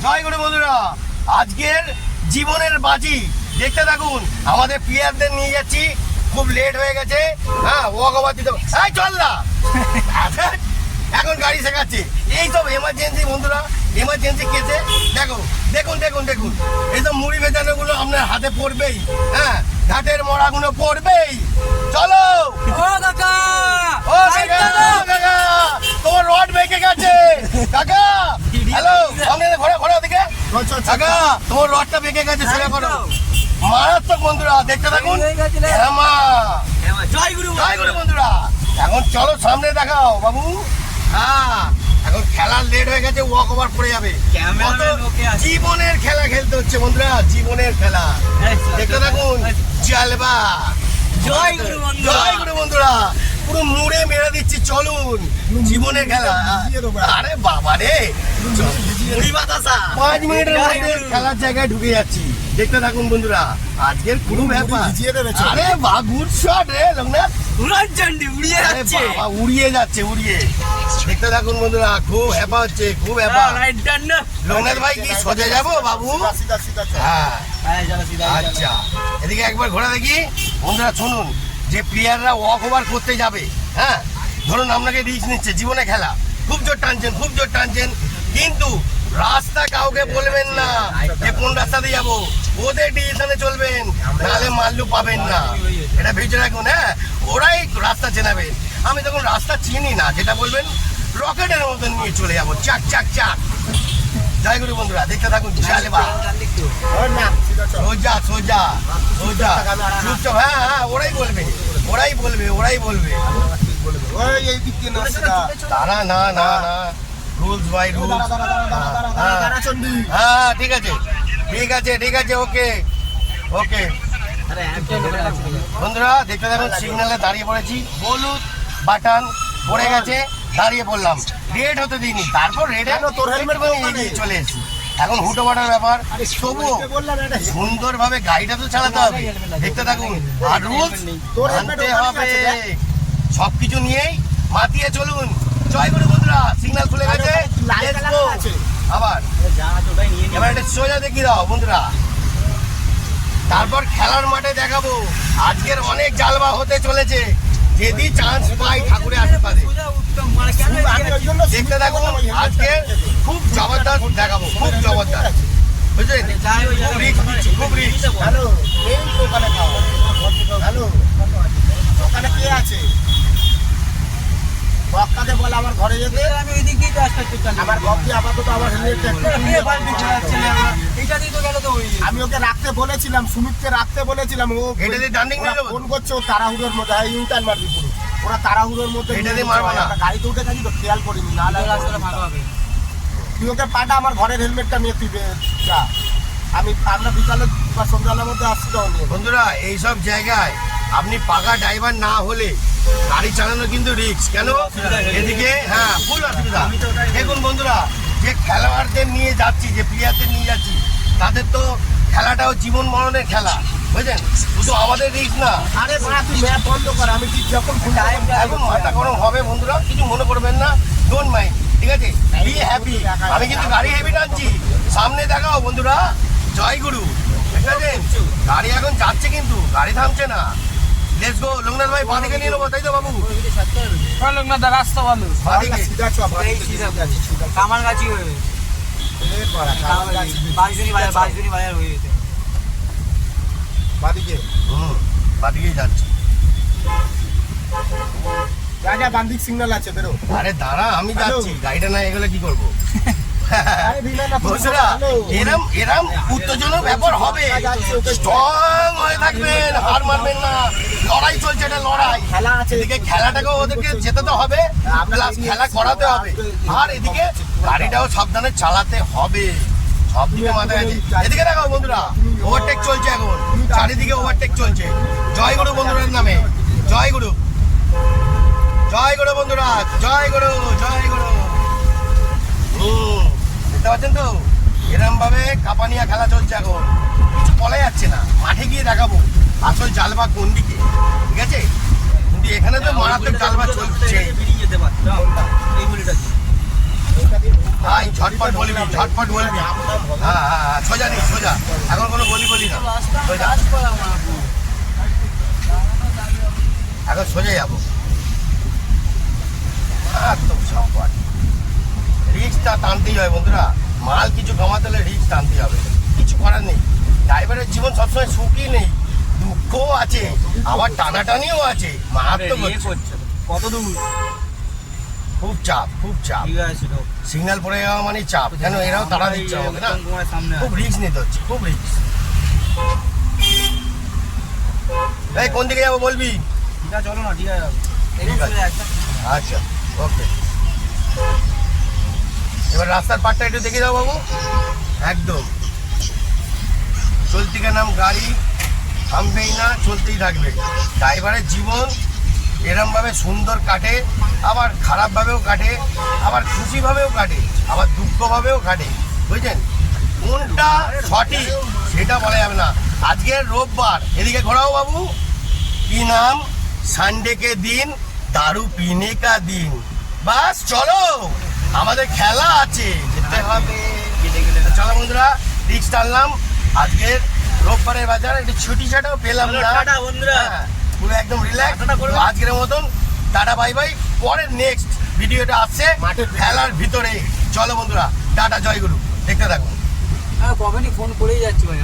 জয় গুরু বন্ধুরা, আজকের জীবনের বাজি দেখতে থাকুন। আমাদের প্লেয়ারদের নিয়ে যাচ্ছি, খুব লেট হয়ে গেছে। হ্যাঁ, ওয়াকওভার দিতে চল না এখন গাড়ি শেখাচ্ছে। এইসব এমার্জেন্সি বন্ধুরা, এমার্জেন্সি কেসে দেখো, দেখুন দেখুন দেখুন, এইসব মুড়ি ভেজানো গুলো আপনার হাতে পড়বেই। হ্যাঁ, ঘাটের মরাগুলো পড়বেই। চলো ও কাকা, ও কাকা, কাকা তোমার রড বেঁকে গেছে কাকা। হ্যালো, সামনে ঘোরা ঘোরা দিকে কাকা, তোমার রডটা বেঁকে গেছে, সেটা করো। মারাত্মক বন্ধুরা, দেখতে থাকুন। জয় গুরু, জয় গুরু বন্ধুরা। এখন চলো সামনে দেখাও বাবু। হ্যাঁ, এখন খেলার লেট হয়ে গেছে, ওয়াক ওভার পড়ে যাবে। জীবনের খেলা খেলতে হচ্ছে বন্ধুরা, জীবনের খেলা। দেখতে থাকুন, চালবা। জয় গুরু বন্ধুরা, জয় গুরু বন্ধুরা, পুরো মুড়ে মেরে দিচ্ছি। চলুন, জীবনের খেলা। আরে বাবা রে, 5 মিনিটের মধ্যে খেলার জায়গায় ঢুকে যাচ্ছি। দেখতে থাকুন বন্ধুরা, আজকের কোনো ব্যাপার। আরে বা, গুড শট রে লোকনাথ, উড়িয়ে যাচ্ছে, উড়িয়ে যাচ্ছে, উড়িয়ে। দেখতে থাকুন বন্ধুরা, খুব হ্যাপা হচ্ছে, খুব হ্যাপা। লোকনাথ ভাই কি সোজা যাবো বাবু? হ্যাঁ, আচ্ছা, এদিকে একবার ঘোরা দেখি। বন্ধুরা শুনুন, যে প্লেয়াররা ওয়াক ওভার করতে যাবে, হ্যাঁ, ধরুন আপনাকে রিস্ক নিচ্ছে, জীবনে খেলা, খুব জোর টানছেন, খুব জোর টানছেন, কিন্তু রাস্তা কাউকে বলবেন না যে কোন রাস্তা দিয়ে যাবো। ওদের ডিসিশনে চলবেন, নাহলে মাল্লু পাবেন না। এটা ভেবে রাখুন। হ্যাঁ, ওরাই রাস্তা চেনাবে। আমি তখন রাস্তা চিনি না, যেটা বলবেন রকেটের মতন নিয়ে চলে যাবো, চাক চাক চাক। জয় গুরু বন্ধুরা, দেখতে থাকুন। চালবা, সোজা সোজা সোজা, চুপচাপ। হ্যাঁ হ্যাঁ, ওরাই বলবে, ওরাই বলবে, ওরাই বলবে। তারা না না না, রুলস বাই রুলস। হ্যাঁ, ঠিক আছে ঠিক আছে ঠিক আছে, ওকে ওকে। বন্ধুরা দেখতে থাকুন, সিগন্যালে দাঁড়িয়ে পড়েছি, হলুদ বাটন পড়ে গেছে, দাঁড়িয়ে পড়লাম। রেড হতে দিইনি, তারপর রেডে তোর হেলমেট এগিয়ে চলে এসেছি। এখন হুটো বাটার ব্যাপার, তবুও সুন্দরভাবে গাড়িটা তো চালাতে হবে। দেখতে থাকুন, আর রুলস মানতে হবে। সবকিছু নিয়েই মাতিয়ে চলুন। জয় গুরু বন্ধুরা, সিগন্যাল খুলে গেছে, আবার এবার এটা সোজা দেখিয়ে দাও বন্ধুরা। তারপর খেলার মাঠে দেখাবো, আজকের অনেক জালবা হতে চলেছে। যদি চান্স পাই ঠাকুরের আশীর্বাদে। দেখতে থাকুন, আজকে খুব জবরদস্ত দেখাবো, খুব জবরদস্ত, বুঝলেন? খুব রিস্ক দিচ্ছি, খুব রিস্ক। হ্যালো, ওখানে খাও। হ্যালো, ওখানে কে আছে? বক্কাকে বল আমার ঘরে যেতে। আমি ওই দিক দিয়ে আসতে চাই। আমার বক্কি আপাতত আমার হেলমেটটা এইটা দিয়ে তো গেল তো ওই। আমি ওকে রাখতে বলেছিলাম, সুমিতকে রাখতে বলেছিলাম। ও এটা দিয়ে ডান্ডিং ওরা মেরে দেবো। ফোন করছে, ও তাড়াহুড়োর মধ্যে ইউটার্ন মারবি পুরো। ওরা তাড়াহুড়োর মধ্যে এটা দিয়ে মারবো না। গাড়িতে উঠে গেছি তো, খেয়াল করিনি। নাহলে রাস্তাটা ফাঁকা হবে। তুই ওকে পাঠা, আমার ঘরের হেলমেটটা নিয়ে তুই যা। আমরা বিকালে বা সন্ধ্যাবেলার মধ্যে আসছি তখন নিয়ে। বন্ধুরা, এইসব জায়গায় আপনি পাকা ড্রাইভার না হলে গাড়ি চালানো কিন্তু রিস্ক। কেন? এদিকে হ্যাঁ, ফুল অসুবিধা। দেখুন বন্ধুরা, যে খেলোয়াড়দের নিয়ে যাচ্ছি, যে প্লেয়ারদের নিয়ে যাচ্ছি, তাদের তো খেলাটাও জীবন মরণের খেলা, বুঝলেন? শুধু আমাদের রিস্ক না। আরে বাড়া, তুই ম্যাপ বন্ধ কর, আমি ঠিক যখন এখন মাথা গরম হবে বন্ধুরা, কিছু মনে করবেন না, ডোন্ট মাইন্ড, ঠিক আছে? Be happy. আমি কিন্তু গাড়ি হেভি টানছি, সামনে দেখাও বন্ধুরা। জয় গুরু, ঠিক আছে? গাড়ি এখন যাচ্ছে, কিন্তু গাড়ি থামছে না। Let's go. লোকনাথ ভাই বাঁদিকে নিয়ে নেবো, তাই তো বাবু? লোকনাথ রাস্তা ভালো, বাঁদিকে কামারগাছি হয়ে বাঁশজুনি বাজার হয়ে যেতে। বাদিকে বাঁদিকেই যাচ্ছে। যা যা, বান্দিক সিগন্যাল আছে, বেরো। আরে দাঁড়া, আমি যাচ্ছি, গাড়িটা না এগুলো কি করবো? বন্ধুরা, এরম এরম উত্তেজনক ব্যাপার হবে, স্ট্রং হয়ে থাকবেন, হার মানবেন না। লড়াই চলছে, এটা লড়াই। খেলা আছে, এদিকে খেলাটাকেও ওদেরকে যেতে হবে, প্লাস খেলা করাতে হবে, আর এদিকে গাড়িটাও সাবধানে চালাতে হবে। সব দিকে মাথায় আছে। এদিকে দেখাও বন্ধুরা, ওভারটেক চলছে এখন, চারিদিকে ওভারটেক চলছে। জয় গুরু বন্ধুরার নামে, জয় গুরু, জয় গুরু বন্ধুরা, জয় গুরু, জয় গুরু। বুঝতে পারছেন তো, এরম ভাবে কাপানিয়া খেলা চলছে এখন। কিছু বলা যাচ্ছে না, মাঠে গিয়ে দেখাবো আসল জালবা কোন দিকে, ঠিক আছে? কিন্তু এখানে তো মারাত্মক জালবা চলছে। বেরিয়ে যেতে পারতাম এই বলিটা। ভাই ঝটপট বলবি ঝটপট বলবি। হ্যাঁ হ্যাঁ হ্যাঁ, সোজা নেই সোজা, এখন কোনো বলি না সোজা, এখন সোজা যাবো একদম সবট। রিক্সটা টানতেই হবে বন্ধুরা, মাল কিছু কমাতে হলে রিক্স টানতেই হবে, কিছু করার নেই। ড্রাইভারের জীবন সবসময় সুখী নেই, দুঃখও আছে, আবার টানাটানিও আছে, মারাত্মক হচ্ছে। কত দূর? খুব চাপ খুব চাপ, ঠিক আছে ঢোক। সিগন্যাল পড়ে যাওয়া মানে চাপ, কেন এরাও তাড়া দিচ্ছে আমাকে না, তোমার সামনে খুব রিস্ক নিতে হচ্ছে, খুব রিস্ক। এই কোন দিকে যাবো বলবি? ঠিক আছে চলো না, ঠিক আছে ঠিক আছে। আচ্ছা ওকে, এবার রাস্তার পাটটা একটু দেখে দাও বাবু, একদম চলতি নাম গাড়ি থামবেই না, চলতেই থাকবে। ড্রাইভারের জীবন এরমভাবে সুন্দর কাটে, আবার খারাপভাবেও কাটে, আবার খুশিভাবেও কাটে, আবার দুঃখভাবেও কাটে, বুঝছেন? কোনটা সঠিক সেটা বলা যাবে না। আজকের রোববার, এদিকে ঘোরাও বাবু, কি নাম? সানডে কে দিন দারু পিনে কা দিন। বাস চলো, আমাদের খেলা আছে, যেতে হবে। চলো বন্ধুরা, রিক্স টানলাম, আজকের রোববারের বাজার একটু ছুটি ছাটাও পেলাম না। টাটা বন্ধুরা। হ্যাঁ, পুরো একদম রিল্যাক্স। আজকের মতন টাটা বাই বাই, পরের নেক্সট ভিডিওটা আসছে মাঠের খেলার ভিতরে। চলো বন্ধুরা, টাটা জয়গুরু, দেখতে থাকুন। কবে ফোন করেই যাচ্ছি ভাই।